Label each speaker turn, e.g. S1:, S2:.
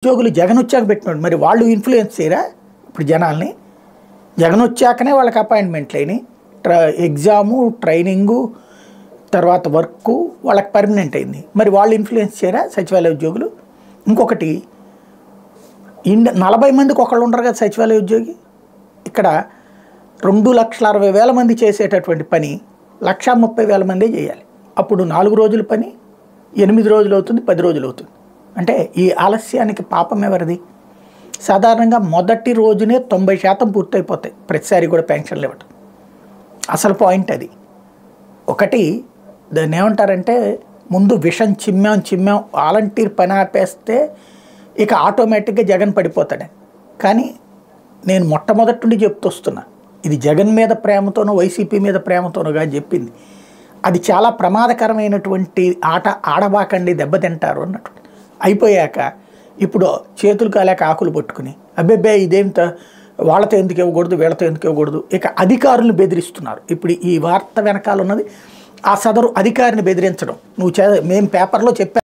S1: ఉద్యోగులు జగన్ వచ్చాక పెట్టినాడు మరి వాళ్ళు ఇన్ఫ్లుయెన్స్ చేయరా ఇప్పుడు జనాల్ని జగన్ వచ్చాకనే వాళ్ళకి అపాయింట్మెంట్లు అయినాయి ఎగ్జాము ట్రైనింగు తర్వాత వర్క్ వాళ్ళకి పర్మనెంట్ అయింది మరి వాళ్ళు ఇన్ఫ్లుయెన్స్ చేయరా సచివాలయ ఉద్యోగులు ఇంకొకటి 40 మందికి ఒకళ్ళు ఉండరు కదా సచివాలయ ఉద్యోగి ఇక్కడ 2,60,000 మంది చేసేటటువంటి పని 1,30,000 మందే చేయాలి అప్పుడు 4 రోజుల పని 8 రోజులు అవుతుంది 10 రోజులు అవుతుంది అంటే ఈ ఆలస్యానికి పాపం ఎవరిది సాధారణంగా మొదటి రోజునే 90% పూర్తయిపోతాయి ప్రతిసారి కూడా పెన్షన్లు ఇవ్వటం అసలు పాయింట్ అది ఒకటి దాన్ని ఏమంటారంటే ముందు విషం చిమ్మాం వాలంటీర్ పని ఆపేస్తే ఇక ఆటోమేటిక్గా జగన్ పడిపోతాడు కానీ నేను మొట్టమొదటి నుండి చెప్తొస్తున్నా ఇది జగన్ మీద ప్రేమతోనో వైసీపీ మీద ప్రేమతోనోగా చెప్పింది అది చాలా ప్రమాదకరమైనటువంటి ఆట ఆడబాకండి దెబ్బతింటారు అన్నట్టు అయిపోయాక ఇప్పుడు చేతులు కాలేక ఆకులు పట్టుకుని అబ్బెబ్బే ఇదేంత వాళ్ళతో ఎందుకు ఇవ్వకూడదు వీళ్ళతో ఎందుకు ఇవ్వకూడదు ఇక అధికారులను బెదిరిస్తున్నారు ఇప్పుడు ఈ వార్త వెనకాల ఉన్నది ఆ సదరు అధికారిని బెదిరించడం నువ్వు మేము పేపర్లో చెప్పా